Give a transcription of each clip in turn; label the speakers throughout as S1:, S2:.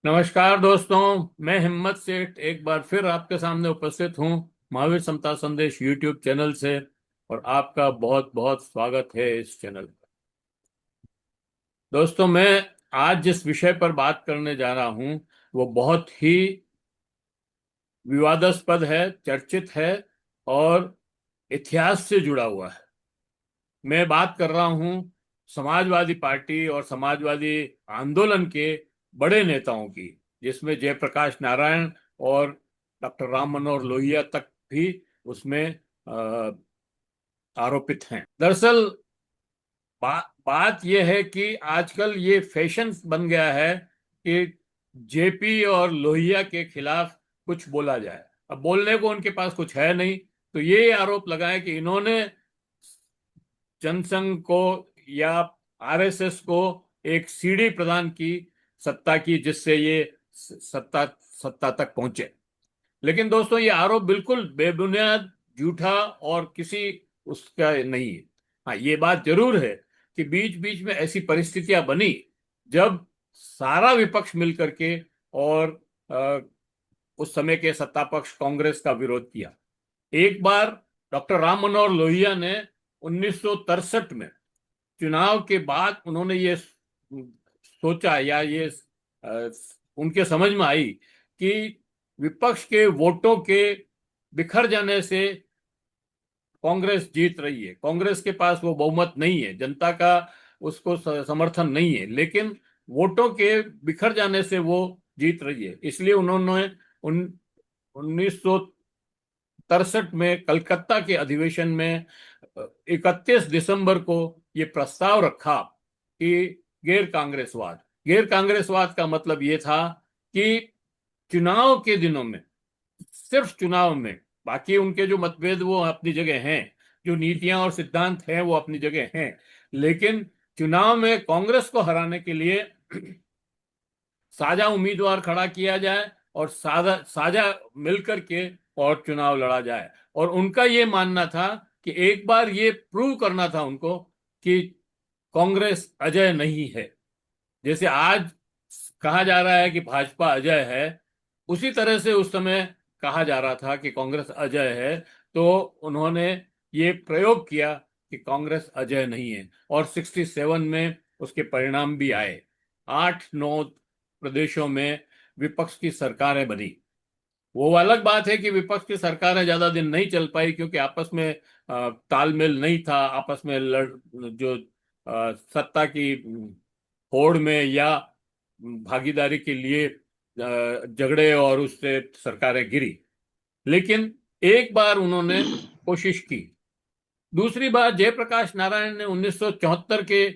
S1: नमस्कार दोस्तों। मैं हिम्मत सेठ एक बार फिर आपके सामने उपस्थित हूं महावीर समता संदेश यूट्यूब चैनल से। और आपका बहुत बहुत स्वागत है इस चैनल पर। दोस्तों, मैं आज जिस विषय पर बात करने जा रहा हूं वो बहुत ही विवादास्पद है, चर्चित है और इतिहास से जुड़ा हुआ है। मैं बात कर रहा हूं समाजवादी पार्टी और समाजवादी आंदोलन के बड़े नेताओं की, जिसमें जयप्रकाश नारायण और डॉक्टर राम मनोहर लोहिया तक भी उसमें अ, आरोपित हैं। दरअसल बात यह है कि आजकल ये फैशन बन गया है कि जेपी और लोहिया के खिलाफ कुछ बोला जाए। अब बोलने को उनके पास कुछ है नहीं, तो ये आरोप लगाए कि इन्होंने जनसंघ को या आरएसएस को एक सीढ़ी प्रदान की सत्ता की, जिससे ये सत्ता सत्ता तक पहुंचे। लेकिन दोस्तों, ये आरोप बिल्कुल बेबुनियाद, झूठा और किसी उसका नहीं है। हाँ, ये बात जरूर है कि बीच बीच में ऐसी परिस्थितियां बनी जब सारा विपक्ष मिलकर के और उस समय के सत्ता पक्ष कांग्रेस का विरोध किया। एक बार डॉक्टर राम मनोहर लोहिया ने 1963 में चुनाव के बाद उन्होंने ये सोचा, या ये उनके समझ में आई कि विपक्ष के वोटों के बिखर जाने से कांग्रेस जीत रही है। कांग्रेस के पास वो बहुमत नहीं है, जनता का उसको समर्थन नहीं है, लेकिन वोटों के बिखर जाने से वो जीत रही है। इसलिए उन्होंने 1963 में कलकत्ता के अधिवेशन में 31 दिसंबर को ये प्रस्ताव रखा कि गैर कांग्रेसवाद का मतलब ये था कि चुनाव के दिनों में, सिर्फ चुनाव में, बाकी उनके जो मतभेद वो अपनी जगह हैं, जो नीतियां और सिद्धांत हैं वो अपनी जगह हैं, लेकिन चुनाव में कांग्रेस को हराने के लिए साझा उम्मीदवार खड़ा किया जाए और साझा साझा मिलकर के और चुनाव लड़ा जाए। और उनका ये मानना था कि एक बार ये प्रूव करना था उनको कि कांग्रेस अजय नहीं है। जैसे आज कहा जा रहा है कि भाजपा अजय है, उसी तरह से उस समय कहा जा रहा था कि कांग्रेस अजय है। तो उन्होंने ये प्रयोग किया कि कांग्रेस अजय नहीं है, और 67 में उसके परिणाम भी आए। 8-9 प्रदेशों में विपक्ष की सरकारें बनी। वो अलग बात है कि विपक्ष की सरकारें ज्यादा दिन नहीं चल पाई, क्योंकि आपस में तालमेल नहीं था, आपस में जो सत्ता की होड़ में या भागीदारी के लिए झगड़े, और उससे सरकारें गिरी। लेकिन एक बार उन्होंने कोशिश की। दूसरी बार जयप्रकाश नारायण ने 1974 के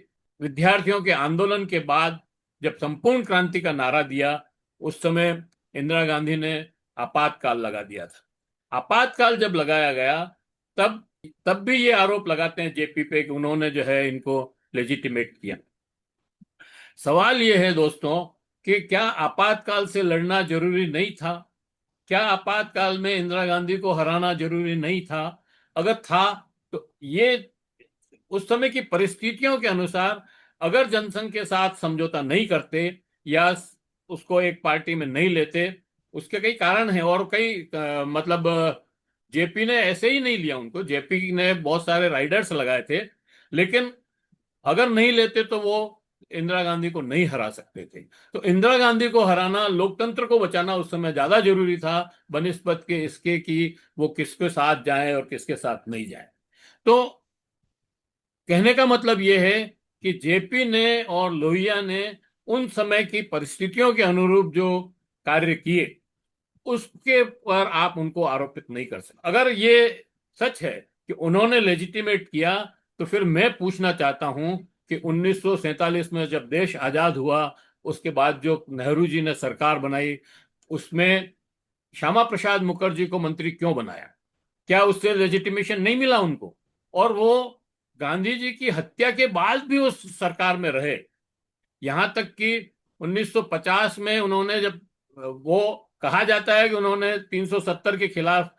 S1: विद्यार्थियों के आंदोलन के बाद जब संपूर्ण क्रांति का नारा दिया, उस समय इंदिरा गांधी ने आपातकाल लगा दिया था। आपातकाल जब लगाया गया, तब तब भी ये आरोप लगाते हैं जेपी पे कि उन्होंने जो है इनको लेजिटिमेट किया। सवाल ये है दोस्तों कि क्या आपातकाल से लड़ना जरूरी नहीं था? क्या आपातकाल में इंदिरा गांधी को हराना जरूरी नहीं था? अगर था तो ये उस समय की परिस्थितियों के अनुसार, अगर जनसंघ के साथ समझौता नहीं करते या उसको एक पार्टी में नहीं लेते, उसके कई कारण हैं। और कई मतलब जेपी ने ऐसे ही नहीं लिया उनको, जेपी ने बहुत सारे राइडर्स लगाए थे, लेकिन अगर नहीं लेते तो वो इंदिरा गांधी को नहीं हरा सकते थे। तो इंदिरा गांधी को हराना, लोकतंत्र को बचाना उस समय ज्यादा जरूरी था बनिस्बत के इसके कि वो किसके साथ जाए और किसके साथ नहीं जाए। तो कहने का मतलब ये है कि जेपी ने और लोहिया ने उन समय की परिस्थितियों के अनुरूप जो कार्य किए, उसके पर आप उनको आरोपित नहीं कर सकते। अगर ये सच है कि उन्होंने लेजिटिमेट किया, तो फिर मैं पूछना चाहता हूं कि 1947 में जब देश आजाद हुआ, उसके बाद जो नेहरू जी ने सरकार बनाई, उसमें श्यामा प्रसाद मुखर्जी को मंत्री क्यों बनाया? क्या उससे लेजिटिमेशन नहीं मिला उनको? और वो गांधी जी की हत्या के बाद भी उस सरकार में रहे। यहां तक कि 1950 में उन्होंने जब वो कहा जाता है कि उन्होंने 370 के खिलाफ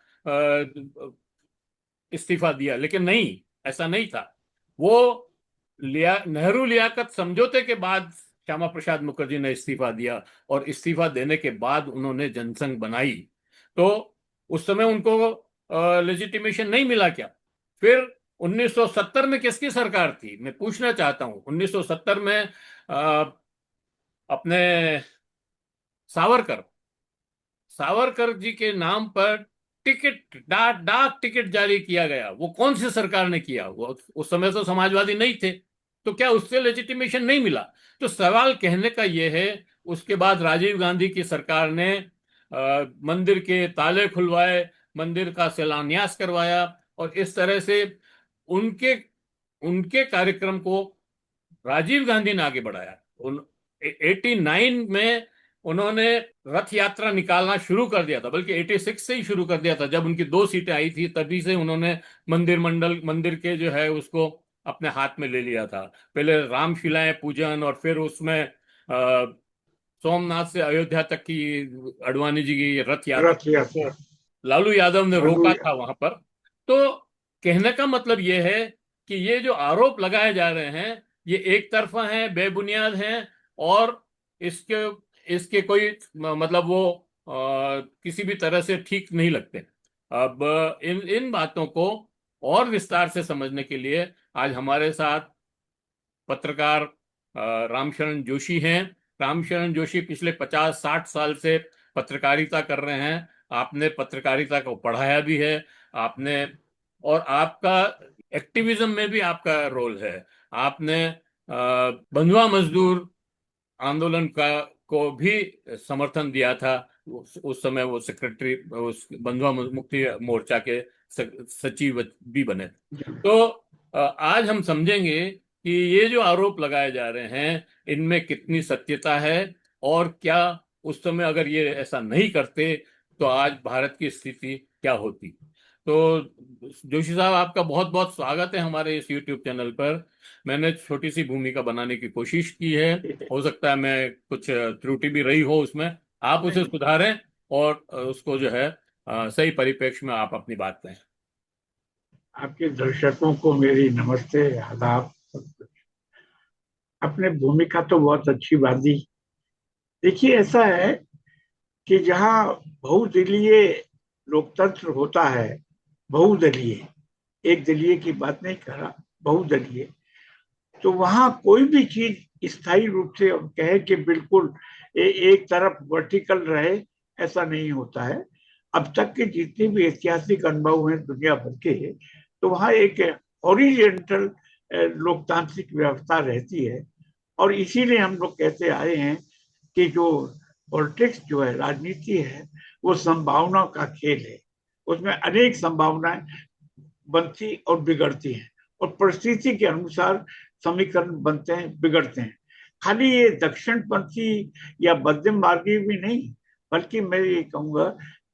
S1: इस्तीफा दिया, लेकिन नहीं, ऐसा नहीं था। वो नेहरू लियाकत समझौते के बाद श्यामा प्रसाद मुखर्जी ने इस्तीफा दिया और इस्तीफा देने के बाद उन्होंने जनसंघ बनाई, तो उस समय उनको लेजिटिमेशन नहीं मिला क्या? फिर 1970 में किसकी सरकार थी, मैं पूछना चाहता हूं। 1970 में अपने सावरकर सावरकर जी के नाम पर टिकट, डाक टिकट जारी किया गया। वो कौन सी सरकार ने किया? वो उस समय तो समाजवादी नहीं थे, तो क्या उससे लेजिटिमेशन नहीं मिला? तो सवाल कहने का यह है, उसके बाद राजीव गांधी की सरकार ने मंदिर के ताले खुलवाए, मंदिर का शिलान्यास करवाया, और इस तरह से उनके उनके कार्यक्रम को राजीव गांधी ने आगे बढ़ाया। 89 में उन्होंने रथ यात्रा निकालना शुरू कर दिया था, बल्कि 86 से ही शुरू कर दिया था, जब उनकी 2 सीटें आई थी, तभी से उन्होंने मंदिर के जो है उसको अपने हाथ में ले लिया था। पहले रामशिलाएं पूजन, और फिर उसमें सोमनाथ से अयोध्या तक की अडवाणी जी की रथ
S2: रथ
S1: यात्रा को
S2: यात्रा।
S1: लालू यादव ने
S2: लालू
S1: रोका था वहां पर। तो कहने का मतलब ये है कि ये जो आरोप लगाए जा रहे हैं, ये एक तरफा हैं, बेबुनियाद हैं, और इसके इसके कोई मतलब वो किसी भी तरह से ठीक नहीं लगते। अब इन इन बातों को और विस्तार से समझने के लिए आज हमारे साथ पत्रकार रामशरण जोशी हैं। रामशरण जोशी पिछले 50-60 साल से पत्रकारिता कर रहे हैं। आपने पत्रकारिता को पढ़ाया भी है, आपने, और आपका एक्टिविज्म में भी आपका रोल है। आपने बंधुआ मजदूर आंदोलन का को भी समर्थन दिया था। उस समय वो सेक्रेटरी, उस बंधुआ मुक्ति मोर्चा के सचिव भी बने। तो आज हम समझेंगे कि ये जो आरोप लगाए जा रहे हैं, इनमें कितनी सत्यता है, और क्या उस समय अगर ये ऐसा नहीं करते तो आज भारत की स्थिति क्या होती। तो जोशी साहब, आपका बहुत बहुत स्वागत है हमारे इस YouTube चैनल पर। मैंने छोटी सी भूमिका बनाने की कोशिश की है, हो सकता है मैं कुछ त्रुटि भी रही हो उसमें, आप उसे
S2: नहीं,
S1: सुधारें, और उसको जो है सही परिप्रेक्ष्य में आप अपनी बात कहें।
S2: आपके दर्शकों को मेरी नमस्ते, आदाब। आपने भूमिका तो बहुत अच्छी बांधी। देखिए, ऐसा है कि जहाँ बहुदलीय लोकतंत्र होता है, बहुदलीय, एक दलीय की बात नहीं कर रहा, बहुदलीय, तो वहाँ कोई भी चीज स्थायी रूप से हम कहे कि बिल्कुल एक तरफ वर्टिकल रहे, ऐसा नहीं होता है। अब तक के जितने भी ऐतिहासिक अनुभव हैं दुनिया भर के, तो वहाँ एक हॉरिजेंटल लोकतांत्रिक व्यवस्था रहती है। और इसीलिए हम लोग कहते आए हैं कि जो पॉलिटिक्स जो है, राजनीति है, वो संभावना का खेल है। उसमें अनेक संभावनाएं बनती और बिगड़ती हैं, और परिस्थिति के अनुसार समीकरण बनते हैं, बिगड़ते हैं। खाली ये दक्षिणपंथी या मध्यम मार्गी भी नहीं, बल्कि मैं ये कहूंगा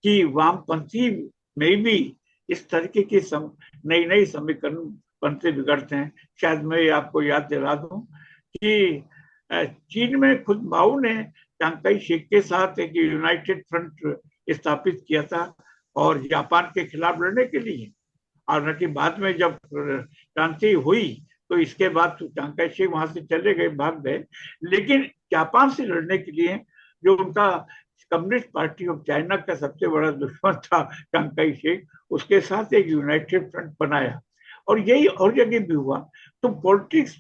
S2: कि वामपंथी में भी इस तरीके की नई नई समीकरण बनते बिगड़ते हैं। शायद मैं आपको याद दिला दूं कि चीन में खुद माओ ने चांगकाई शेक के साथ एक यूनाइटेड फ्रंट स्थापित किया था, और जापान के खिलाफ लड़ने के लिए। और न कि बाद में जब क्रांति हुई तो इसके बाद तो चांगकाई शेक वहां से चले गए, भाग गए। लेकिन जापान से लड़ने के लिए जो उनका कम्युनिस्ट पार्टी ऑफ चाइना का सबसे बड़ा दुश्मन था चांगकाई शेक, उसके साथ एक यूनाइटेड फ्रंट बनाया। और यही और जगह भी हुआ। तो पॉलिटिक्स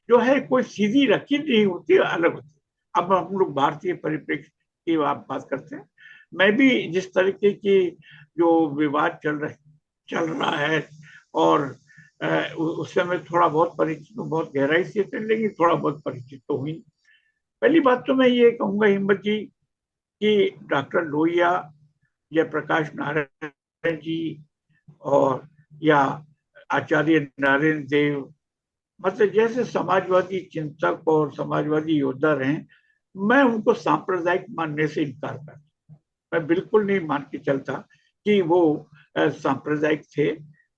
S2: जो है कोई सीधी रखी नहीं होती, अलग होती। अब हम लोग भारतीय परिप्रेक्ष्य की बात करते हैं। मैं भी जिस तरीके की जो विवाद चल रहा है, और उससे मैं थोड़ा बहुत परिचित हूँ, बहुत गहराई से लेकिन थोड़ा बहुत परिचित तो हुई। पहली बात तो मैं ये कहूंगा हिम्मत जी कि डॉक्टर लोहिया, जयप्रकाश नारायण जी, और या आचार्य नारायण देव, मतलब जैसे समाजवादी चिंतक और समाजवादी योद्धा रहे, मैं उनको सांप्रदायिक मानने से इनकार करता। मैं बिल्कुल नहीं मान के चलता कि वो सांप्रदायिक थे,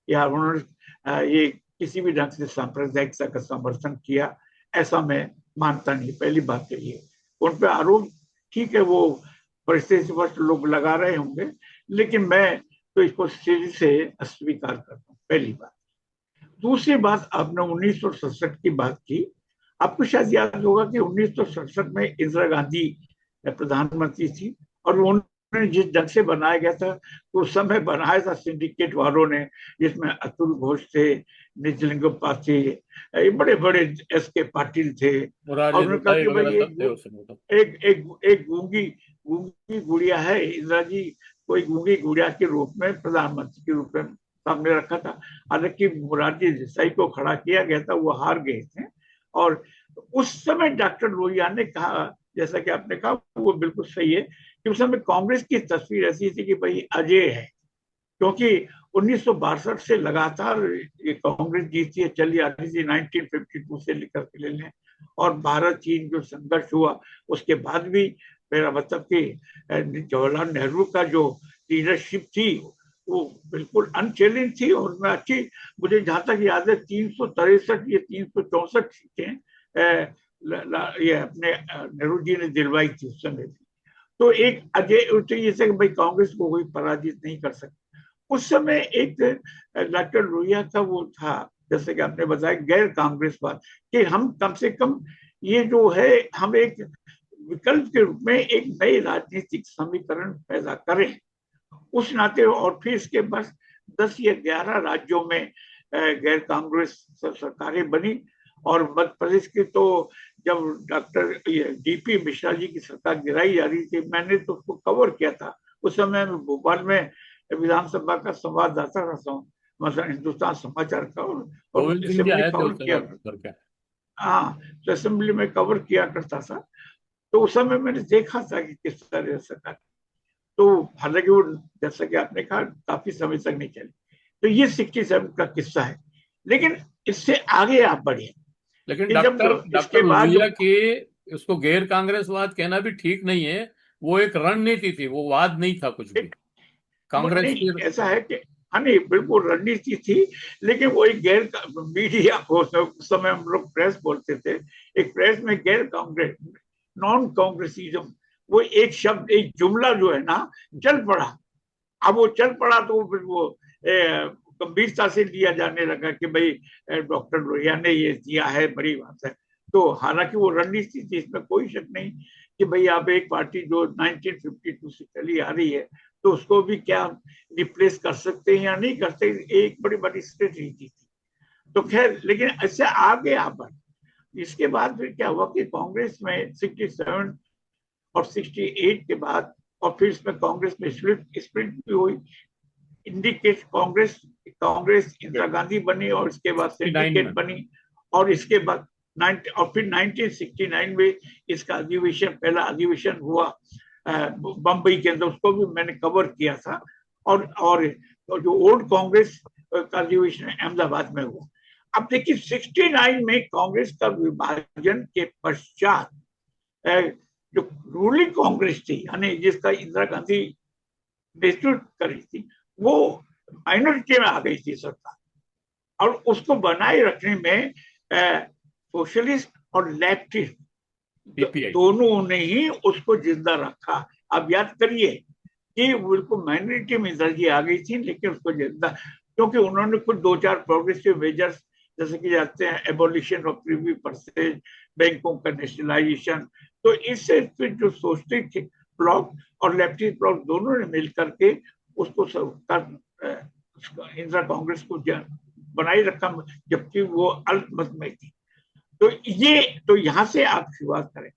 S2: या उन्होंने ये किसी भी ढंग से सांप्रदायिकता का समर्थन किया, ऐसा मैं मानता नहीं। पहली बात तो ये, उन पर आरोप ठीक है, वो परिस्थिति पर लोग लगा रहे होंगे, लेकिन मैं तो इसको सिर से अस्वीकार करता हूँ, पहली बात। दूसरी बात, आपने 1967 की बात की। आपको शायद याद होगा कि 1967 में इंदिरा गांधी प्रधानमंत्री थी, और उन्होंने जिस ढंग से बनाया गया था, तो उस समय बनाया था सिंडिकेट वालों ने, जिसमें अतुल घोष थे, निजलिंगप्पा थे, ये बड़े बड़े एस के पाटिल थे। और
S1: मुरारजी
S2: उन्होंने कहा
S1: देसाई
S2: कि भाई
S1: वगैरह
S2: ये
S1: सब थे उस समय तो।
S2: एक एक एक गूंगी गूंगी गुड़िया है, इंदिरा जी कोई गूंगी गुड़िया के रूप में प्रधानमंत्री के रूप में सामने रखा था। हालांकि मुरारजी देसाई को खड़ा किया गया था, वो हार गए थे। और उस समय डॉक्टर लोहिया ने कहा, जैसा कि आपने कहा वो बिल्कुल सही है, कि उस समय कांग्रेस की तस्वीर ऐसी थी कि भाई अजय है, क्योंकि 1962 से लगातार ये कांग्रेस जीती है, चली आ रही थी 1952 से लेकर के ले लें। और भारत चीन जो संघर्ष हुआ, उसके बाद भी मेरा मतलब कि जवाहरलाल नेहरू का जो लीडरशिप थी वो बिल्कुल अनचैलेंज थी। और मैं अच्छी, मुझे जहां तक याद है 363 ये 364 सीटें ये अपने नेहरू जी ने दिलवाई थी उस समय भी। तो एक अजय, तो ये से भाई कांग्रेस को कोई पराजित नहीं कर सकता। उस समय एक डॉक्टर लोहिया का वो था, जैसे कि आपने बताया, गैर कांग्रेसवाद, कि हम कम से कम ये जो है, हम एक विकल्प के रूप में एक नए राजनीतिक समीकरण पैदा करें उस नाते। और फिर इसके बाद 10 या 11 राज्यों में गैर कांग्रेस सरकारें बनी। और मध्य प्रदेश की तो जब डॉक्टर डीपी मिश्रा जी की सरकार गिराई जा रही थी, मैंने तो उसको कवर किया था। उस समय मैं भोपाल में विधानसभा का संवाददाता रहा हूँ, मतलब हिंदुस्तान समाचार का, और
S1: गोविंद सिंह जी
S2: असेंबली
S1: आए थे
S2: कवर
S1: उस
S2: किया।
S1: समय करके।
S2: हाँ, तो असेंबली में कवर किया करता था। तो उस समय मैंने देखा था कि किस तरह सरकार, तो हालांकि वो, जैसा कि आपने कहा, काफी समय तक नहीं चली। तो ये 67 का किस्सा है। लेकिन इससे आगे आप बढ़े
S1: लेकिन
S2: कि
S1: डॉक्टर
S2: जब
S1: डॉक्टर
S2: इसके बाद जो,
S1: लोहिया की, उसको गैर कांग्रेसवाद कहना भी ठीक नहीं है। वो एक रणनीति थी, वो वाद नहीं था कुछ भी। कांग्रेस
S2: नहीं,
S1: की।
S2: ऐसा है कि, हाँ नहीं, बिल्कुल रणनीति थी। लेकिन वो एक गैर मीडिया को, उस समय हम लोग प्रेस बोलते थे, एक प्रेस में गैर कांग्रेस, नॉन कांग्रेसिज्म, वो एक शब्द, एक जुमला जो है ना, चल पड़ा। अब वो चल पड़ा तो फिर वो गंभीरता से लिया जाने लगा कि भाई डॉक्टर लोहिया ने ये दिया है, बड़ी बात है। तो हालांकि वो रणनीति थी, इसमें कोई शक नहीं कि भाई आप एक पार्टी जो 1952 से चली आ रही है, तो उसको भी क्या रिप्लेस कर सकते हैं या नहीं कर सकते, एक बड़ी बड़ी स्ट्रेटेजी थी। तो खैर, लेकिन ऐसे आगे आप बढ़े। इसके बाद फिर क्या हुआ कि कांग्रेस में 67 और 68 के बाद, और फिर इसमें कांग्रेस में स्प्लिट स्प्लिट भी हुई। इंडिकेट कांग्रेस, कांग्रेस इंदिरा गांधी बनी, और इसके बाद
S1: 69
S2: सिंडिकेट
S1: में।
S2: बनी। और इसके बाद 90, और फिर 1969 में इसका अधिवेशन, पहला अधिवेशन हुआ बम्बई के अंदर, उसको भी मैंने कवर किया था। और जो ओल्ड कांग्रेस का अधिवेशन अहमदाबाद में हुआ। अब देखिए 69 में कांग्रेस का विभाजन के पश्चात जो रूलिंग कांग्रेस थी, यानी जिसका इंदिरा गांधी नेतृत्व कर रही थी, वो माइनॉरिटी में आ गई थी सरकार। और उसको बनाए रखने में सोशलिस्ट और लेफ्टिस्ट
S1: सीपीआई।
S2: दोनों ने ही उसको जिंदा रखा। अब याद करिए कि बिल्कुल माइनॉरिटी में दर्जी आ गई थी, लेकिन उसको जिंदा, क्योंकि उन्होंने कुछ 2-4 प्रोग्रेसिव मेजर्स, जैसे कि जाते हैं एबोलिशन ऑफ प्रीवी परसेज, बैंकों का नेशनलाइजेशन। तो इससे फिर जो सोशलिस्ट ब्लॉक और लेफ्टिस्ट ब्लॉक दोनों ने मिलकर के उसको सरकार, इंदिरा कांग्रेस को बनाए रखा, जबकि वो अल्पमत में थी। तो ये, तो यहाँ से आप शुरुआत करें।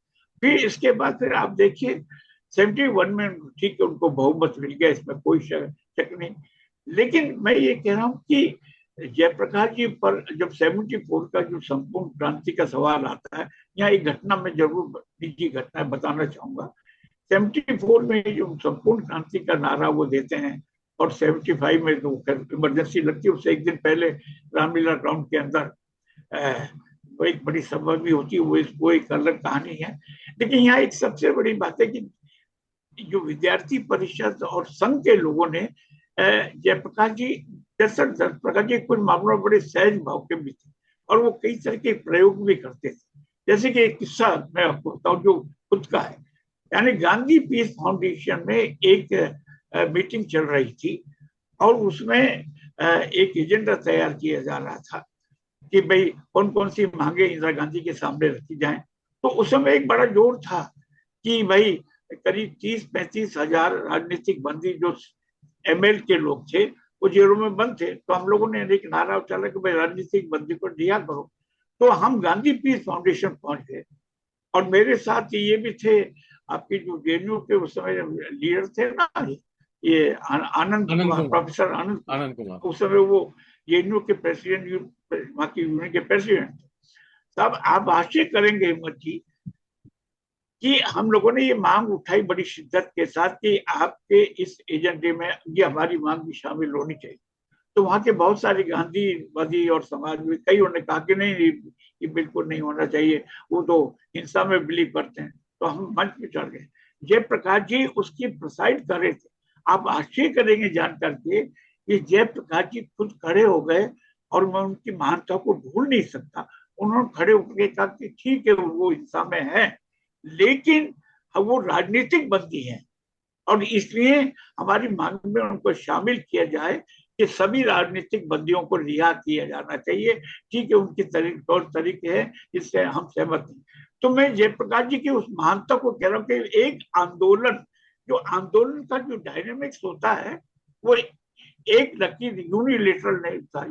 S2: फिर इसके बाद फिर आप देखिए 71 में, ठीक है, उनको बहुमत मिल गया, इसमें कोई शक नहीं। लेकिन मैं ये कह रहा हूँ कि जयप्रकाश जी पर जब 74 का जो संपूर्ण क्रांति का सवाल आता है, यहाँ एक घटना में जरूर, निजी घटना बताना चाहूंगा। 74 में जो संपूर्ण क्रांति का नारा वो देते हैं, और 75 में जो इमरजेंसी लगती है, उससे एक दिन पहले रामलीला ग्राउंड के अंदर वो एक बड़ी सभा भी होती है, वो एक अलग कहानी है। लेकिन यहाँ एक सबसे बड़ी बात है कि जो विद्यार्थी परिषद और संघ के लोगों ने जयप्रकाश जी, दरअसल जयप्रकाश जी कुछ मामलों में बड़े सहज भाव के भी थे, और वो कई तरह के प्रयोग भी करते थे। जैसे कि एक किस्सा मैं आपको बताऊं जो खुद का है। यानी गांधी पीस फाउंडेशन में एक मीटिंग चल रही थी, और उसमें एक एजेंडा तैयार किया जा रहा था कि भाई कौन कौन सी मांगे इंदिरा गांधी के सामने रखी जाएं। तो उस समय एक बड़ा जोर था कि भाई करीब 30-35 हजार राजनीतिक बंदी जो एमएल के लोग थे वो जेलों में बंद थे। तो हम लोगों ने एक नारा उछाला कि भाई राजनीतिक बंदी को रिहा करो। तो हम गांधी पीस फाउंडेशन पहुंच गए और मेरे साथ ये भी थे आपकी जो जेएनयू के उस समय लीडर थे ना, ये आनंद
S1: आनंद
S2: कुमार,
S1: कुमार।
S2: प्रोफेसर आनंद कुमार।
S1: आनंद कुमार।
S2: उस समय वो जेएनयू के प्रेसिडेंट, वहाँ की यूनियन के प्रेसिडेंट थे। तब आप आश्चर्य करेंगे हिम्मत जी कि हम लोगों ने ये मांग उठाई बड़ी शिद्दत के साथ कि आपके इस एजेंडे में ये हमारी मांग भी शामिल होनी चाहिए। तो वहां के बहुत सारे गांधीवादी और समाज में कई ने कहा कि नहीं, ये बिल्कुल नहीं होना चाहिए, वो तो हिंसा में बिलीव करते हैं। तो हम मंच पे चढ़ गए। जयप्रकाश जी उसकी प्रोसाइड कर रहे थे। आप आश्चर्य करेंगे जान करके कि जयप्रकाश जी खुद खड़े हो गए और मैं उनकी महानता को भूल नहीं सकता। उन्होंने खड़े होकर कहा कि ठीक है वो हिंसा में है, लेकिन वो राजनीतिक बंदी है और इसलिए हमारी मांग में उनको शामिल किया जाए कि सभी राजनीतिक बंदियों को रिहा किया जाना चाहिए। ठीक है, उनकी तौर तरीके हैं, इससे हम सहमत हैं। तो मैं जयप्रकाश जी की उस महानता को कह रहा हूँ कि एक आंदोलन, जो आंदोलन का जो डायनेमिक्स होता है वो एक लकीर यूनिलेटरल नहीं होता,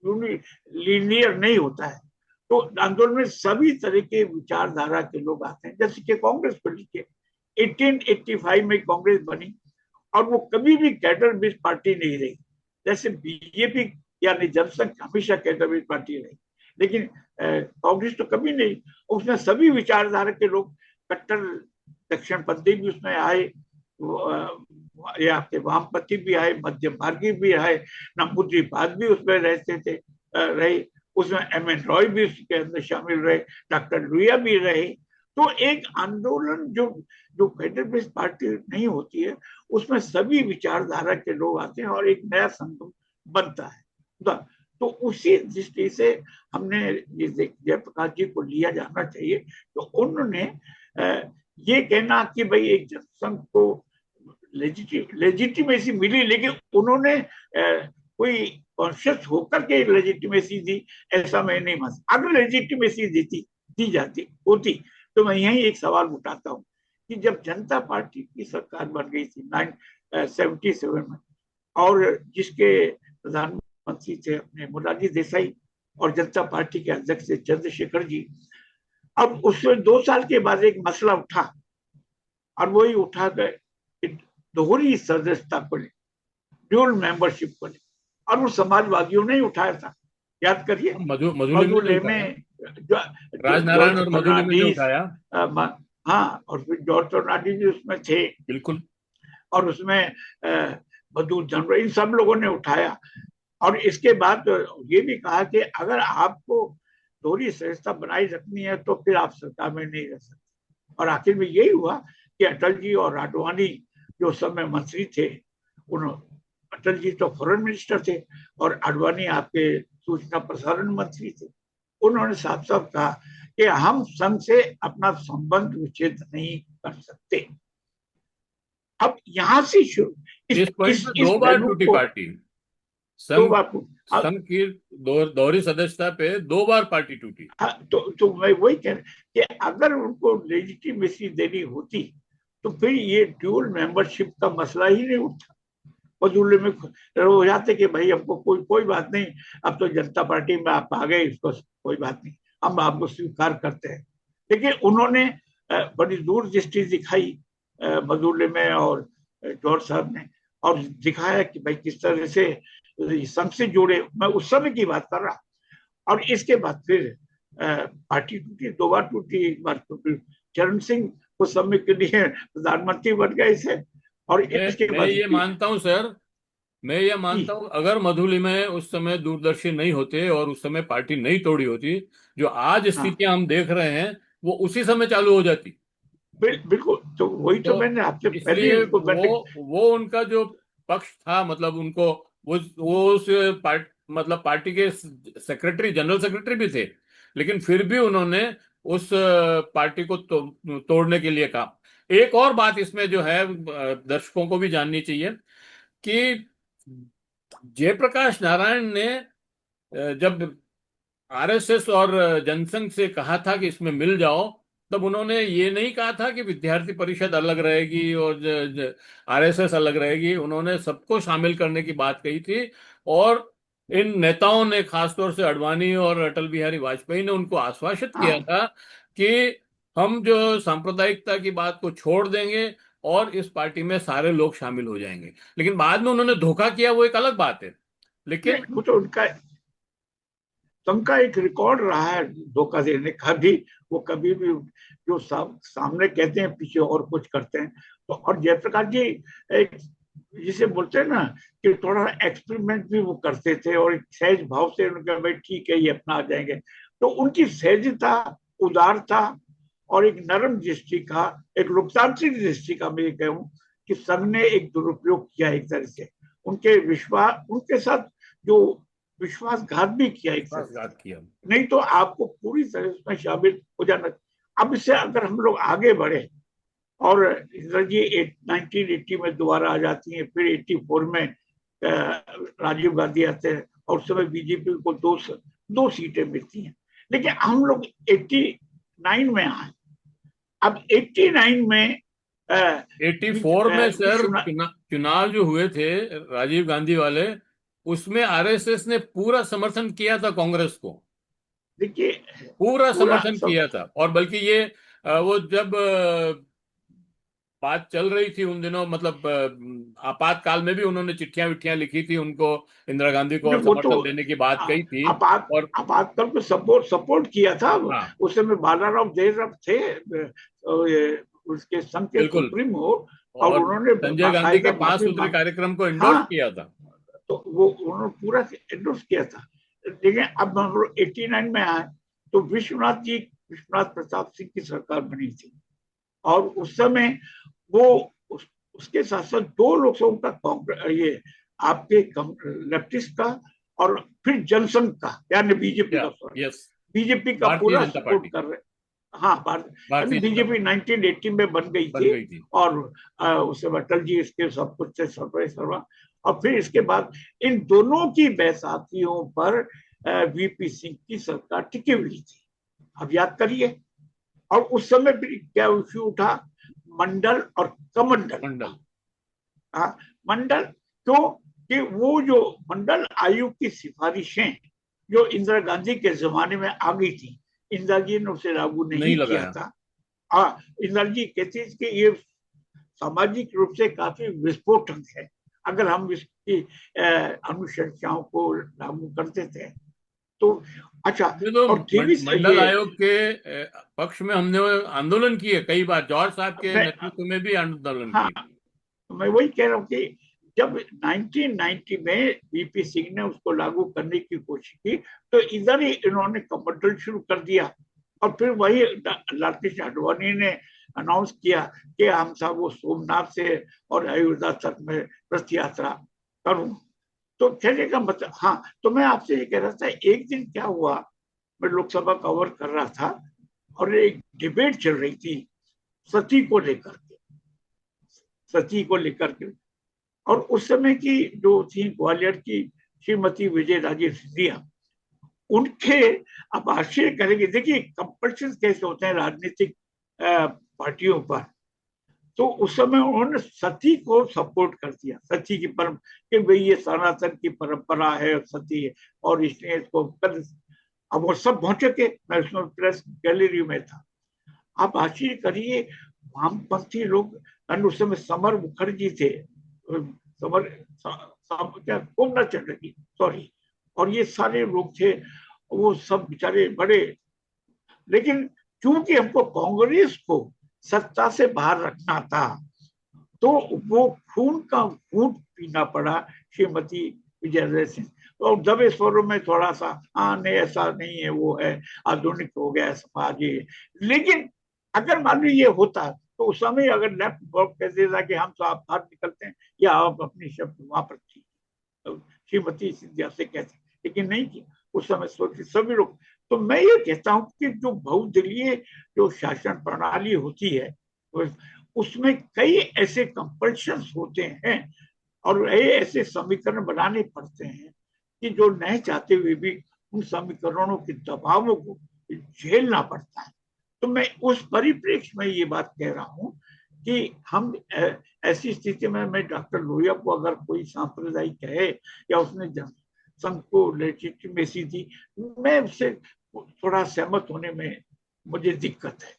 S2: यूनिलीनियर नहीं होता है। तो आंदोलन में सभी तरह के विचारधारा के लोग आते हैं। जैसे कि कांग्रेस को लीजिए, 1885 में कांग्रेस बनी और वो कभी भी कैडर बेस्ड पार्टी नहीं रही। जैसे बीजेपी यानी जनसंघ हमेशा कैडर बेस्ड पार्टी रही, लेकिन कांग्रेस तो कभी नहीं। उसमें सभी विचारधारा के लोग, कट्टर दक्षिणपंथी भी उसमें आए, ये आपके वामपंथी भी आए, मध्य मार्गी भी आए, नंबूद्रीपाद भी उसमें रहते थे, रहे। उसमें एम एन रॉय भी उसके अंदर शामिल रहे, डॉक्टर लुइया भी रहे। तो एक आंदोलन जो जो फेडरल बेस्ड पार्टी नहीं होती है उसमें सभी विचारधारा के लोग आते हैं और एक नया संगम बनता है। तो उसी दृष्टि से हमने जयप्रकाश जी को लिया जाना चाहिए। तो उन्होंने ये कहना कि भाई एक जनसंघ को लेजिटिमेसी मिली, लेकिन उन्होंने कोई कॉन्शियस होकर के लेजिटिमेसी दी, ऐसा मैं नहीं मानता। अगर लेजिटिमेसी दी जाती होती तो मैं यही एक सवाल उठाता हूँ कि जब जनता पार्टी की सरकार बन गई थी 1977 में, और जिसके प्रधानमंत्री थे अपने मोरारजी देसाई और जनता पार्टी के अध्यक्ष थे चंद्रशेखर जी, अब उसमें 2 साल के बाद एक मसला उठा और वही उठा गए दोहरी सदस्यता को ले, ड्यूल मेंबरशिप को ले, और वो समाजवादियों ने ही उठाया था। याद करिए,
S1: मधुलिम ने
S2: मधुले
S1: उठाया,
S2: में जॉर्ज
S1: राजनारायण और मधुलिम ने
S2: फर्नांडीज,
S1: उठाया।
S2: हाँ, और फिर जॉर्ज फर्नांडीज भी उसमें थे,
S1: बिल्कुल।
S2: और उसमें मधु जनवरी, इन सब लोगों ने उठाया। और इसके बाद ये भी कहा कि अगर आपको दोहरी सदस्यता बनाई रखनी है तो फिर आप सरकार में नहीं रह सकते। और आखिर में यही हुआ कि अटल जी और आडवाणी जो समय मंत्री थे, अटल जी तो फॉरेन मिनिस्टर थे और आडवाणी आपके सूचना प्रसारण मंत्री थे। उन्होंने साफ साफ कहा कि हम संघ से अपना संबंध विच्छेद नहीं कर सकते। अब यहां से शुरू
S1: इस पॉइंट पे
S2: इस
S1: दो बार
S2: पहलू
S1: टूटी
S2: को,
S1: पार्टी।
S2: दो
S1: संघ
S2: बार को,
S1: संघ की दोहरी सदस्यता पे 2 बार पार्टी टूटी।
S2: हाँ, तो मैं वही कह रहा कि अगर उनको लेजिटिमेसी देनी होती तो फिर ये ड्यूल मेंबरशिप का मसला ही नहीं उठता। मजूले में हो जाते कि भाई हमको कोई कोई बात नहीं, अब तो जनता पार्टी में आप आ गए, इसको कोई बात नहीं, हम आपको स्वीकार करते हैं। लेकिन उन्होंने बड़ी दूरदृष्टि दिखाई मजूले में और जॉर्ज साहब ने, और दिखाया कि भाई किस तरह से संघ से जुड़े। मैं उस समय की बात कर रहा। और इसके बाद फिर पार्टी टूटी, 2 बार टूटी। एक बार टूटी, चरण सिंह उस समय के लिए प्रधानमंत्री बन गए थे, और इसके
S1: मैं
S2: बाद
S1: ये मानता हूं सर, मैं ये मानता हूं अगर मधुलिम में उस समय दूरदर्शी नहीं होते और उस समय पार्टी नहीं तोड़ी होती, जो आज
S2: हाँ,
S1: स्थितियां हम देख रहे हैं वो उसी समय चालू हो जाती।
S2: बिल्कुल। तो वही तो
S1: तो
S2: मैंने आपसे पहले
S1: इसलिए
S2: इसको मैंने,
S1: वो उनका जो पक्ष था, मतलब उनको वो उस मतलब पार्टी के सेक्रेटरी, जनरल सेक्रेटरी भी थे, लेकिन फिर भी उन्होंने उस पार्टी को तोड़ने के लिए कहा। एक और बात इसमें जो है दर्शकों को भी जाननी चाहिए कि जयप्रकाश नारायण ने जब आरएसएस और जनसंघ से कहा था कि इसमें मिल जाओ, तब उन्होंने ये नहीं कहा था कि विद्यार्थी परिषद अलग रहेगी और आरएसएस अलग रहेगी। उन्होंने सबको शामिल करने की बात कही थी। और इन नेताओं ने, खासतौर से अडवाणी और अटल बिहारी वाजपेयी ने, उनको आश्वासित किया
S2: हाँ
S1: था कि हम जो सांप्रदायिकता की बात को छोड़ देंगे और इस पार्टी में सारे लोग शामिल हो जाएंगे। लेकिन बाद में उन्होंने धोखा किया, वो एक अलग बात है। लेकिन
S2: नहीं, वो तो उनका एक रिकॉर्ड रहा है धोखा देने का भी। वो कभी भी जो सामने कहते हैं पीछे और कुछ करते हैं। तो और जयप्रकाश जी एक जिसे बोलते हैं ना कि थोड़ा एक्सपेरिमेंट भी वो करते थे, और एक सहज भाव से उनका भाई ठीक है ये अपना आ जाएंगे। तो उनकी सहजता, उदारता और एक नरम दृष्टि का, एक लोकतांत्रिक दृष्टि का मैं ये कहूँ कि संघ ने एक दुरुपयोग किया एक तरह से। उनके विश्वास, उनके साथ जो विश्वासघात भी किया एक तरह से।
S1: विश्वासघात किया।
S2: नहीं तो आपको पूरी तरह उसमें शामिल हो जाना। अब इससे अगर हम लोग आगे बढ़े और इंदिरा जी 1980 में दोबारा आ जाती हैं, फिर 84 में राजीव गांधी आते हैं, और उस समय बीजेपी को दो सीटें मिलती हैं। लेकिन हम लोग 89 में आए। अब 89 में
S1: 84 में सर
S2: विश्वनाथ,
S1: चुनाव जो हुए थे राजीव गांधी वाले, उसमें आरएसएस ने पूरा समर्थन किया था कांग्रेस को।
S2: देखिए
S1: पूरा
S2: पूरा
S1: समर्थन
S2: सब,
S1: किया था। और बल्कि ये वो जब बात चल रही थी उन दिनों, मतलब आपातकाल में भी उन्होंने चिट्ठियां विट्ठियां लिखी थी उनको, इंदिरा गांधी को, और
S2: वो तो
S1: समर्थन देने की बात कही थी। और
S2: आपातकाल पे सपोर्ट सपोर्ट किया था।
S1: हाँ,
S2: उस समय बालाराव देवराव थे उसके संघ के
S1: बिल्कुल।
S2: सुप्रीमो, और
S1: और
S2: उन्होंने
S1: संजय गांधी के
S2: बाकायदा
S1: पांच
S2: माफी
S1: सूत्री
S2: मांग।
S1: कार्यक्रम को इंडोर्स
S2: हाँ,
S1: किया था।
S2: तो वो उन्होंने पूरा एंडोर्स किया था। लेकिन अब हम लोग 89 में आए तो विश्वनाथ प्रताप सिंह की सरकार बनी थी। और उस समय वो उसके साथ साथ दो लोकसभा का कांग्रेस, ये आपके लेफ्टिस्ट का, और फिर जनसंघ का, यानी बीजेपी
S1: या
S2: का, सॉरी,
S1: यस,
S2: बीजेपी का
S1: भारतीय
S2: पूरा
S1: जनता
S2: सपोर्ट
S1: पार्टी।
S2: कर रहे। हाँ, यानी
S1: भारतीय जनता
S2: बीजेपी
S1: पार्टी
S2: 1980 में बन गई
S1: बन
S2: थी।
S1: गई थी।
S2: और उस समय अटल जी इसके सब कुछ थे, सर्वे सर्वा। और फिर इसके बाद इन दोनों की बैसाखियों पर वीपी सिंह की सरकार टिकी हुई थी। अब याद करिए। और उस समय फिर क्या इश्यू उठा, मंडल और कमंडल का।
S1: मंडल।
S2: हाँ, मंडल क्यों? कि वो जो मंडल आयोग की सिफारिशें जो इंदिरा गांधी के जमाने में आ गई थी, इंदिरा जी ने उसे लागू
S1: नहीं
S2: नहीं किया
S1: लगाया।
S2: था। हाँ, इंदिरा जी कहती थी कि ये सामाजिक रूप से काफी विस्फोटक है, अगर हम इसकी अनुशंसाओं को लागू करते थे तो। अच्छा,
S1: ये तो
S2: और तेईस
S1: मंडल
S2: ये
S1: आयोग के पक्ष में हमने आंदोलन किए कई बार, जॉर्ज साहब के
S2: मैं,
S1: नेतृत्व में भी आंदोलन
S2: हाँ,
S1: किए।
S2: मैं वही कह रहा हूँ कि जब 1990 में वीपी सिंह ने उसको लागू करने की कोशिश की, तो इधर ही इन्होंने कमंडल शुरू कर दिया। और फिर वही लाल कृष्ण आडवाणी ने अनाउंस किया कि हम सब वो सोमनाथ से और अयोध्या तक में रथ यात्रा करूं। तो कहने का मतलब, हाँ, तो मैं आपसे ये कह रहा था, एक दिन क्या हुआ, मैं लोकसभा कवर कर रहा था और एक डिबेट चल रही थी सती को लेकर के, सती को लेकर के। और उस समय की जो थी ग्वालियर की श्रीमती विजय राजे सिंधिया, उनके, आप आश्चर्य करेंगे, देखिए कंपल्शन कैसे होते हैं राजनीतिक पार्टियों पर। तो उस समय उन्होंने सती को सपोर्ट कर दिया, सती की परंपरा, कि भाई ये सनातन की परंपरा है सती है, और इसलिए इसको कर। अब वो सब पहुंचे के, मैं उसमें प्रेस गैलरी में था। आप आश्चर्य करिए, वामपंथी लोग, उस समय समर मुखर्जी थे, समर क्या कुमना चटर्जी, सॉरी, और ये सारे लोग थे, वो सब बेचारे बड़े। लेकिन चूंकि हमको कांग्रेस को सत्ता से बाहर रखना था, तो वो खून का घूंट पीना पड़ा श्रीमती विजय सिंह। और दबे स्वरों में थोड़ा सा, हाँ नहीं ऐसा नहीं है, वो है आधुनिक हो गया समाज ये। लेकिन अगर मान लीजिए ये होता, तो उस समय अगर लेफ्ट ब्लॉक कह देता कि हम तो आप बाहर निकलते हैं, या आप अपनी शब्द वहां पर थी, तो श्रीमती सिंधिया से कहते, लेकिन नहीं की। उस समय सोचे सभी लोग। तो मैं ये कहता हूँ कि जो बहुदलीय जो शासन प्रणाली होती है, उसमें कई ऐसे कंपल्शन होते हैं, और ऐसे समीकरण बनाने पड़ते हैं कि जो नहीं चाहते हुए भी उन समीकरणों के दबावों को झेलना पड़ता है। तो मैं उस परिप्रेक्ष्य में ये बात कह रहा हूं कि हम ऐसी स्थिति में, मैं डॉक्टर लोहिया को अगर कोई सांप्रदायिक है या उसने संघ को लेजिटिमेसी दी, मैं उससे थोड़ा सहमत होने में मुझे दिक्कत है,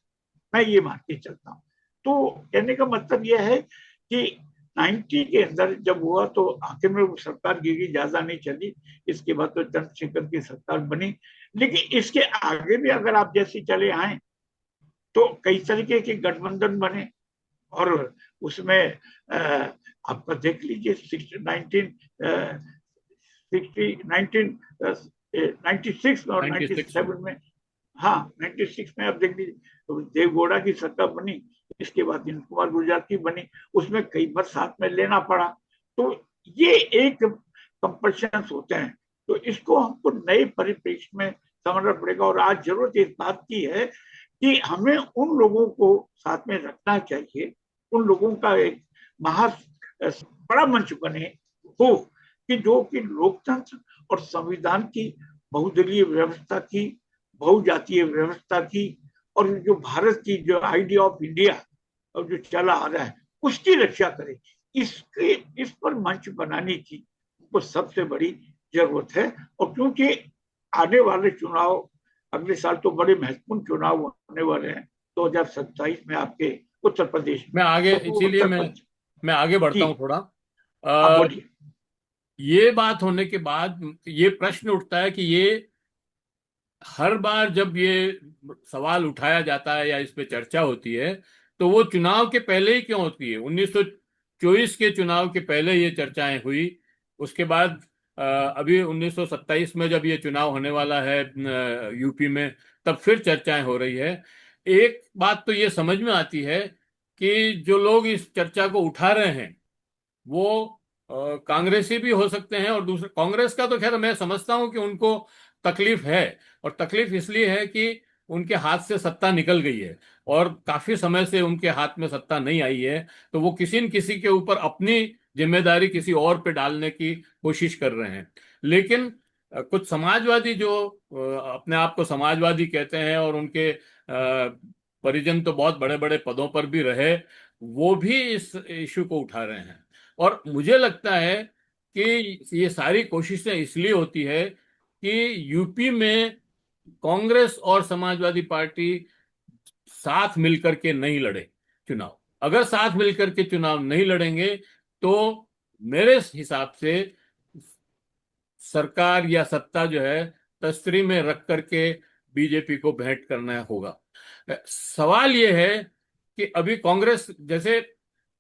S2: मैं ये मान के चलता हूँ। तो कहने का मतलब यह है कि 90 के अंदर जब हुआ तो आखिर में वो सरकार गिरी, ज्यादा नहीं चली, इसके बाद तो चंद्रशेखर की सरकार बनी। लेकिन इसके आगे भी अगर आप जैसे चले आए तो कई तरीके के गठबंधन बने, और उसमें आपका देख लीजिए 1996 में और
S1: 96 में।
S2: 97 में, हाँ 96 में आप देख लीजिए तो देवगौड़ा की सरकार बनी, इसके बाद इंद्र कुमार गुर्जर की बनी, उसमें कई बार साथ में लेना पड़ा। तो ये एक कंपल्शन होते हैं, तो इसको हमको नए परिप्रेक्ष्य में समझना पड़ेगा। और आज जरूरत इस बात की है कि हमें उन लोगों को साथ में रखना चाहिए, उन लोगों का एक महा बड़ा मंच बने हो कि जो कि लोकतंत्र और संविधान की, बहुदलीय व्यवस्था की, बहुजातीय व्यवस्था की, और जो भारत की जो आइडिया ऑफ इंडिया और जो चला आ रहा है उसकी रक्षा करे। इसके इस पर मंच बनाने की वो सबसे बड़ी जरूरत है। और क्योंकि आने वाले चुनाव, अगले साल तो बड़े महत्वपूर्ण चुनाव होने वाले हैं 2027 में आपके उत्तर प्रदेश में।
S1: मैं आगे,
S2: तो
S1: इसीलिए
S2: उत्तर प्रदेश
S1: मैं आगे बढ़ता
S2: जी,
S1: हूँ थोड़ा।
S2: आप
S1: अ,
S2: बोलिए।
S1: ये बात होने के बाद ये प्रश्न उठता है कि ये हर बार जब ये सवाल उठाया जाता है या इस पे चर्चा होती है तो वो चुनाव के पहले ही क्यों होती है? 1924 के चुनाव के पहले ये चर्चाएं हुई, उसके बाद अभी 1927 में जब ये चुनाव होने वाला है यूपी में, तब फिर चर्चाएं हो रही है। एक बात तो ये समझ में आती है कि जो लोग इस चर्चा को उठा रहे हैं वो कांग्रेसी भी हो सकते हैं, और दूसरे कांग्रेस का तो खैर मैं समझता हूं कि उनको तकलीफ है, और तकलीफ इसलिए है कि उनके हाथ से सत्ता निकल गई है और काफी समय से उनके हाथ में सत्ता नहीं आई है, तो वो किसी न किसी के ऊपर अपनी जिम्मेदारी किसी और पे डालने की कोशिश कर रहे हैं। लेकिन कुछ समाजवादी जो अपने आप को समाजवादी कहते हैं और उनके परिजन तो बहुत बड़े बड़े पदों पर भी रहे, वो भी इस इशू को उठा रहे हैं। और मुझे लगता है कि ये सारी कोशिशें इसलिए होती है कि यूपी में कांग्रेस और समाजवादी पार्टी साथ मिलकर के नहीं लड़े चुनाव। अगर साथ मिलकर के चुनाव नहीं लड़ेंगे तो मेरे हिसाब से सरकार या सत्ता जो है तस्करी में रख करके बीजेपी को भेंट करना होगा। सवाल ये है कि अभी कांग्रेस, जैसे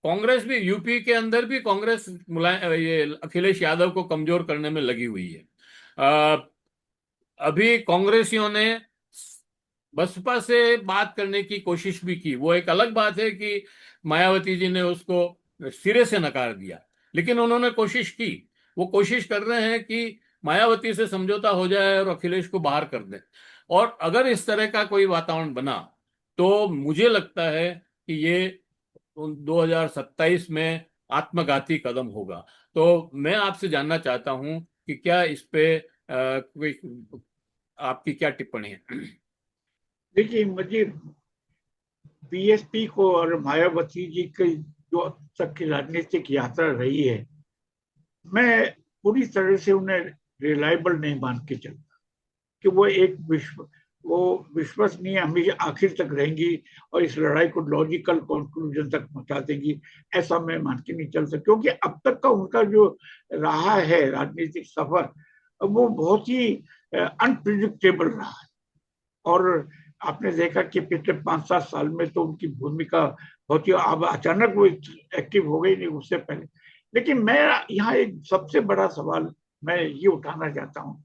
S1: कांग्रेस भी यूपी के अंदर भी कांग्रेस मुलायम ये अखिलेश यादव को कमजोर करने में लगी हुई है। अभी कांग्रेसियों ने बसपा से बात करने की कोशिश भी की। वो एक अलग बात है कि मायावती जी ने उसको सिरे से नकार दिया, लेकिन उन्होंने कोशिश की। वो कोशिश कर रहे हैं कि मायावती से समझौता हो जाए और अखिलेश को बाहर कर दें। और अगर इस तरह का कोई वातावरण बना तो मुझे लगता है कि ये 2027 में आत्मघाती कदम होगा। तो मैं आपसे जानना चाहता हूं कि क्या इस पे कोई आपकी क्या टिप्पणी है?
S2: देखिए, मुझे बीएसपी को और मायावती जी की जो अब तक की राजनीतिक यात्रा रही है, मैं पूरी तरह से उन्हें रिलायबल नहीं मान के चलता कि वो विश्वसनीय हमेशा आखिर तक रहेंगी और इस लड़ाई को लॉजिकल कंक्लूजन तक पहुंचा देंगी, ऐसा मैं मान के नहीं चल सकता। क्योंकि अब तक का उनका जो रहा है राजनीतिक सफर, वो बहुत ही अनप्रिडिक्टेबल रहा है। और आपने देखा कि पिछले 5-7 साल में तो उनकी भूमिका बहुत ही, अब अचानक वो एक्टिव हो गई, नहीं उससे पहले। लेकिन मैं यहाँ एक सबसे बड़ा सवाल मैं ये उठाना चाहता हूँ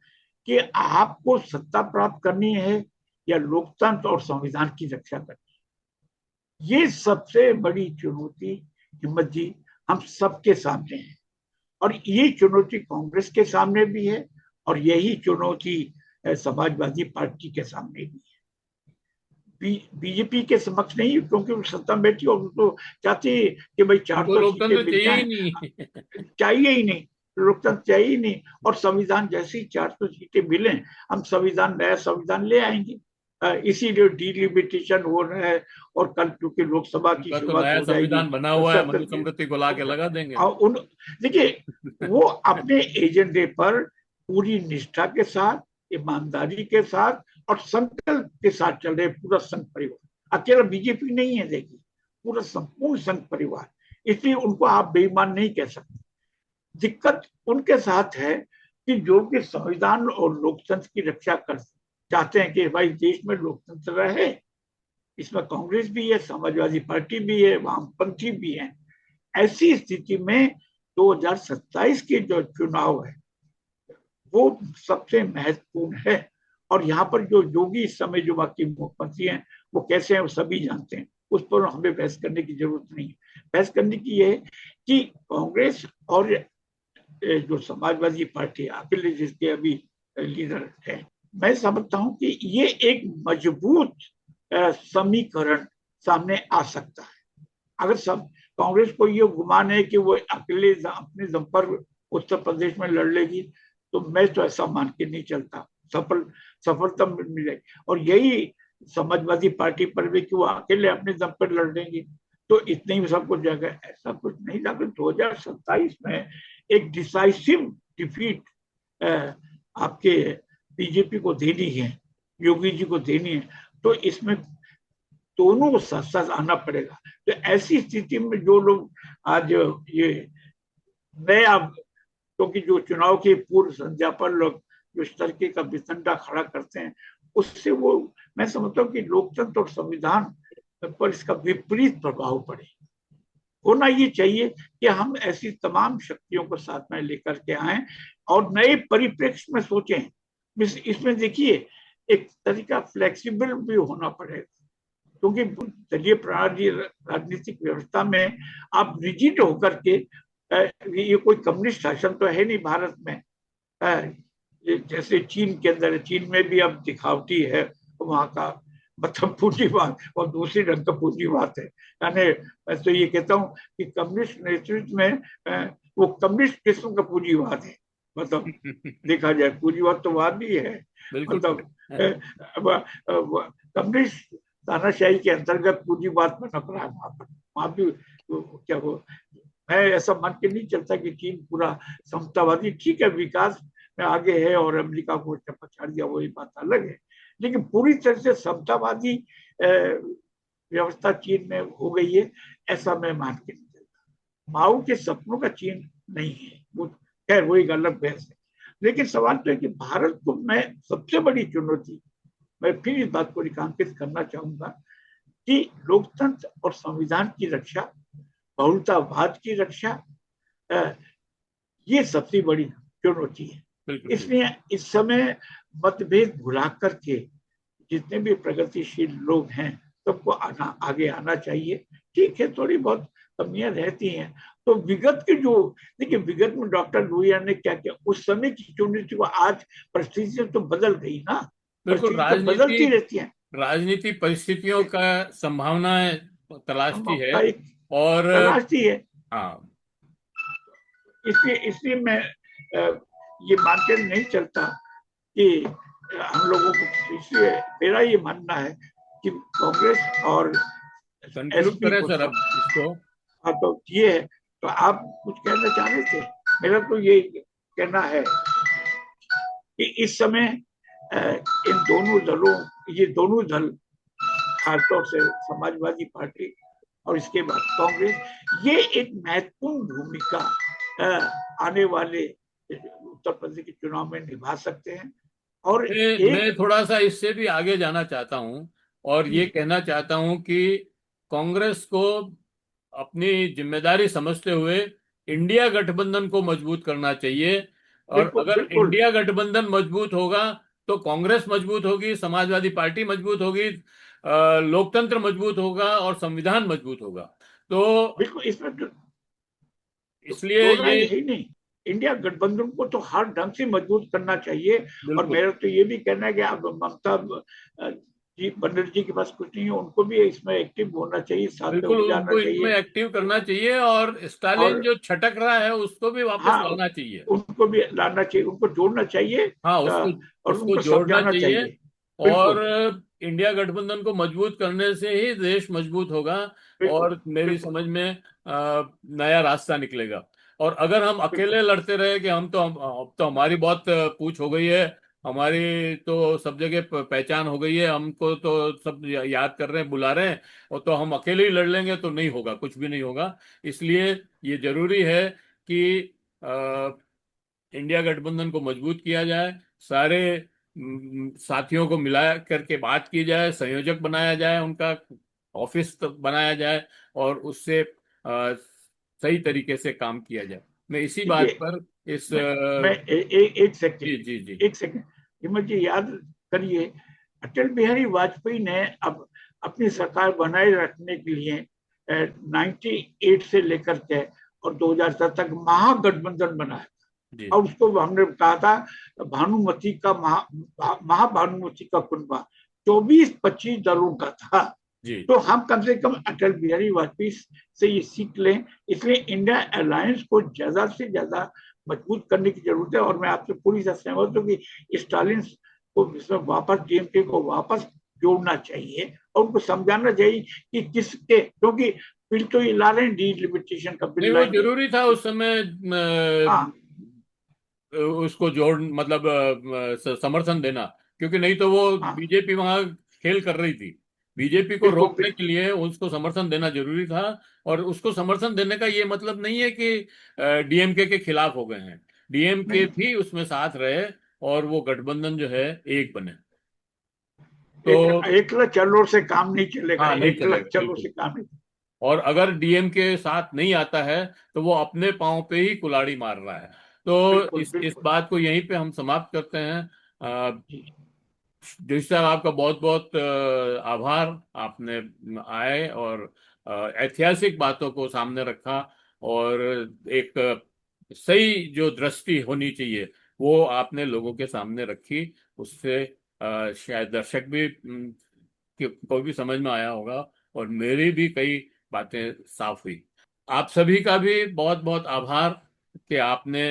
S2: कि आपको सत्ता प्राप्त करनी है या लोकतंत्र और संविधान की रक्षा करनी है। ये सबसे बड़ी चुनौती, हिम्मत जी, हम सबके सामने है। और ये चुनौती कांग्रेस के सामने भी है, और यही चुनौती समाजवादी पार्टी के सामने भी है। बीजेपी के समक्ष नहीं, क्योंकि वो सत्ता में बैठी और तो चाहती कि भाई
S1: उनको
S2: 400 सीटें
S1: लोकतंत्र
S2: मिल
S1: चाहिए ही
S2: जाएं,
S1: नहीं।
S2: चाहिए ही नहीं। लोकतंत्र चाहिए ही नहीं। और संविधान जैसी 400 सीटें मिले, हम संविधान, नया संविधान ले आएंगे। इसीलिए डिलिमिटेशन हो रहा है। और कल क्योंकि लोकसभा की
S1: उनका तो
S2: शुरुआत
S1: नया
S2: हो जाएगी
S1: संविधान बना
S2: तो
S1: हुआ है,
S2: सत्र की
S1: मनुस्मृति को ला के लगा देंगे।
S2: और उन, देखिए, वो अपने एजेंडे पर पूरी निष्ठा के साथ, ईमानदारी के साथ और संकल्प के साथ चल रहे पूरा संघ परिवार। अकेला बीजेपी नहीं है, देखिए, पूरा संपूर्ण संघ परिवार। इसलिए उनको आप बेईमान नहीं कह सकते। दिक्कत उनके साथ है कि जो कि संविधान और लोकतंत्र की रक्षा कर चाहते हैं कि भाई देश में लोकतंत्र रहे। इसमें कांग्रेस भी है, समाजवादी पार्टी भी है, वामपंथी भी है। ऐसी स्थिति में 2027 के जो चुनाव है वो सबसे महत्वपूर्ण है। और यहाँ पर जो योगी इस समय जो बाकी मुख्यमंत्री हैं वो कैसे हैं वो सभी जानते हैं, उस पर हमें बहस करने की जरूरत नहीं है। बहस करने की ये है कि कांग्रेस और जो समाजवादी पार्टी अखिलेश जिसके अभी लीडर है, मैं समझता हूं कि ये एक मजबूत समीकरण सामने आ सकता है। अगर सब कांग्रेस को ये गुमान है कि वो अकेले अपने दम पर उत्तर प्रदेश में लड़ लेगी, तो मैं तो ऐसा मान के नहीं चलता। सफलता मिलेगी। और यही समाजवादी पार्टी पर भी कि वो अकेले अपने दम पर लड़ लेंगी तो इतने ही सब कुछ जगह, ऐसा कुछ नहीं था। 2027 में एक डिसाइसिव डिफीट आपके बीजेपी को देनी है, योगी जी को देनी है, तो इसमें दोनों को साथ साथ आना पड़ेगा। तो ऐसी स्थिति में जो लोग आज ये नया, क्योंकि जो चुनाव की पूर्व संध्या पर लोग जो इस तरीके का वितंडा खड़ा करते हैं, उससे वो, मैं समझता हूँ कि लोकतंत्र और संविधान पर इसका विपरीत प्रभाव पड़े। होना ये चाहिए कि हम ऐसी तमाम शक्तियों को साथ में लेकर के आए और नए परिप्रेक्ष्य में सोचें। इसमें देखिए एक तरीका फ्लेक्सिबल भी होना पड़ेगा, क्योंकि दलीय प्रणाली राजनीतिक व्यवस्था में आप रिजिड होकर के, ये कोई कम्युनिस्ट शासन तो है नहीं भारत में, जैसे चीन के अंदर है। चीन में भी अब दिखावटी है वहां का, मतलब पूंजीवाद और दूसरी ढंग का पूंजीवाद है। यानी मैं तो ये कहता हूँ कि कम्युनिस्ट नेतृत्व में वो कम्युनिस्ट किस्म का पूंजीवाद है। मतलब देखा जाए पूंजीवाद तो वहां भी है,
S1: बिल्कुल।
S2: मतलब कम्युनिस्ट तानाशाही के अंतर्गत पूंजीवाद बना पड़ा है वहां पर। वहां भी क्या वो, मैं ऐसा मान के नहीं चलता कि चीन पूरा समतावादी, ठीक है विकास में आगे है और अमेरिका को पछाड़ दिया, वही बात अलग है, लेकिन पूरी तरह से समतावादी व्यवस्था चीन में हो गई है, ऐसा मैं मान के नहीं चलता। माओ के सपनों का चीन नहीं है वो, खैर वो एक अलग बहस है। लेकिन सवाल तो है कि भारत को मैं सबसे बड़ी चुनौती, मैं फिर इस बात को रेखांकित करना चाहूंगा कि लोकतंत्र और संविधान की रक्षा, बहुलतावाद की रक्षा, ये सबसे बड़ी चुनौती है। इसलिए इस समय मतभेद भुला करके जितने भी प्रगतिशील लोग हैं सबको आगे आना चाहिए। ठीक है, थोड़ी बहुत कमियां रहती हैं तो विगत के जो, देखिए विगत में डॉक्टर लोहिया ने क्या किया, उस समय की चुनौती को आज परिस्थितियां तो बदल गई ना,
S1: बिल्कुल।
S2: परिस्थिति तो बदलती रहती है।
S1: राजनीति परिस्थितियों का संभावनाएं तलाशती है।
S2: एक
S1: और
S2: तलाशती है।
S1: हाँ,
S2: इसलिए इसलिए मैं ये मानकर नहीं चलता कि हम लोगों को, इसलिए मेरा ये मानना है कि कांग्रेस और
S1: कंक्लूड
S2: एसपी
S1: करें
S2: को
S1: सर अब इसको।
S2: हाँ, तो ये है। तो आप कुछ कहना चाह रहे थे? मेरा तो ये कहना है कि इस समय इन दोनों दलों, ये दोनों दल, खासतौर से समाजवादी पार्टी और इसके बाद कांग्रेस, ये एक महत्वपूर्ण भूमिका आने वाले उत्तर प्रदेश के चुनाव में निभा सकते हैं। और
S1: मैं थोड़ा सा इससे भी आगे जाना चाहता हूं और ये कहना चाहता हूं कि कांग्रेस को अपनी जिम्मेदारी समझते हुए इंडिया गठबंधन को मजबूत करना चाहिए। और
S2: बिल्कुल
S1: अगर
S2: बिल्कुल
S1: इंडिया गठबंधन मजबूत होगा तो कांग्रेस मजबूत होगी, समाजवादी पार्टी मजबूत होगी, लोकतंत्र मजबूत होगा और संविधान मजबूत होगा। तो
S2: बिल्कुल, इसमें
S1: इसलिए
S2: दो
S1: ये
S2: राय है ही नहीं। इंडिया गठबंधन को तो हर ढंग से मजबूत करना चाहिए। और
S1: बिल्कुल।
S2: मेरा तो ये भी कहना है कि आप ममता जी बनर्जी के पास कुछ नहीं है, उनको भी इसमें एक्टिव होना चाहिए, साथ में
S1: बिल्कुल,
S2: उनको जाना
S1: उनको इसमें
S2: चाहिए।
S1: एक्टिव करना चाहिए, और स्टालिन
S2: और
S1: जो छटक रहा है उसको भी वापस
S2: हाँ,
S1: लाना चाहिए।
S2: उनको भी लाना चाहिए, उनको जोड़ना चाहिए।
S1: हाँ, उसको
S2: और
S1: उसको
S2: उनको
S1: जोड़ना
S2: समझाना
S1: चाहिए।
S2: चाहिए।
S1: और
S2: बिल्कुल
S1: इंडिया गठबंधन को मजबूत करने से ही देश मजबूत होगा,
S2: बिल्कुल
S1: और मेरी
S2: बिल्कुल
S1: समझ में नया रास्ता निकलेगा। और अगर हम
S2: बिल्कुल।
S1: अकेले लड़ते रहे कि अब तो हमारी बहुत पूछ हो गई है, हमारी तो सब जगह पहचान हो गई है, हमको तो सब याद कर रहे हैं, बुला रहे हैं, और तो हम अकेले ही लड़ लेंगे, तो नहीं होगा, कुछ भी नहीं होगा। इसलिए ये जरूरी है कि इंडिया गठबंधन को मजबूत किया जाए, सारे साथियों को मिला करके बात की जाए, संयोजक बनाया जाए, उनका ऑफिस बनाया जाए, और उससे सही तरीके से काम किया जाए। मैं इसी बात
S2: देखिए,
S1: पर इस
S2: मैं एक सेकंड,
S1: जी जी जी
S2: एक सेकंड, ये मुझे याद करिए, अटल बिहारी वाजपेयी ने अब अपनी सरकार बनाए रखने के लिए 98 से लेकर के और 2007 तक महागठबंधन बनाया।
S1: जी
S2: और उसको हमने कहा था भानुमति का महाभानुमति का कुनबा, 24-25 दलों का था।
S1: जी
S2: तो हम कम से कम अटल बिहारी वाजपेयी से ये सीख लें। इसलिए इंडिया अलायंस को ज्यादा से ज्यादा मजबूत करने की जरूरत है। और मैं आपसे पूरी तरह सहमत हूँ कि स्टालिन को इसमें वापस, डीएमके को वापस जोड़ना चाहिए, और उनको समझाना चाहिए कि किसके, क्योंकि बिल तो ये ला रहे हैं, डिलिमिटेशन का
S1: नहीं,
S2: बिल
S1: वो
S2: लाएंगे।
S1: जरूरी था उस समय
S2: हाँ
S1: उसको जोड़ मतलब समर्थन देना, क्योंकि नहीं तो वो
S2: हाँ
S1: बीजेपी वहां खेल कर रही थी। बीजेपी को
S2: बिल्कुल
S1: रोकने के
S2: बिल्कुल।
S1: लिए उसको समर्थन देना जरूरी था। और उसको समर्थन देने का ये मतलब नहीं है कि डीएमके के खिलाफ हो गए हैं, डीएमके
S2: नहीं,
S1: भी उसमें साथ रहे, और वो गठबंधन जो है एक बने।
S2: एक
S1: तो
S2: एकला चलो से काम नहीं चलेगा,
S1: हाँ, नहीं
S2: एकला
S1: चलेगा
S2: चलो
S1: बिल्कुल।
S2: से काम नहीं।
S1: और अगर डीएमके साथ नहीं आता है, तो वो अपने पांव पे ही कुल्हाड़ी मार रहा है। तो
S2: बिल्कुल
S1: इस
S2: बिल्कुल।
S1: बात को यहीं पे हम समाप्त करते हैं।
S2: जी
S1: जोशी साहब, आपका बहुत बहुत आभार। आपने आए और ऐतिहासिक बातों को सामने रखा, और एक सही जो दृष्टि होनी चाहिए वो आपने लोगों के सामने रखी। उससे शायद दर्शक भी को भी समझ में आया होगा, और मेरी भी कई बातें साफ हुई। आप सभी का भी बहुत बहुत आभार कि आपने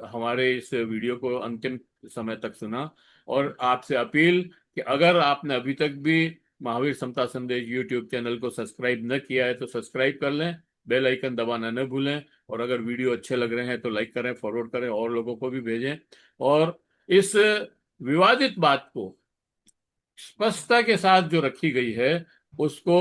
S1: हमारे इस वीडियो को अंतिम समय तक सुना। और आपसे अपील कि अगर आपने अभी तक भी महावीर समता संदेश यूट्यूब चैनल को सब्सक्राइब न किया है, तो सब्सक्राइब कर लें, बेल आइकन दबाना न भूलें। और अगर वीडियो अच्छे लग रहे हैं तो लाइक करें, फॉरवर्ड करें, और लोगों को भी भेजें। और इस विवादित बात को स्पष्टता के साथ जो रखी गई है, उसको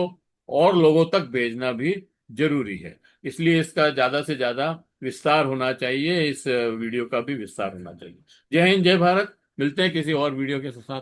S1: और लोगों तक भेजना भी जरूरी है। इसलिए इसका ज्यादा से ज्यादा विस्तार होना चाहिए, इस वीडियो का भी विस्तार होना चाहिए। जय हिंद, जय भारत। मिलते हैं किसी और वीडियो के साथ।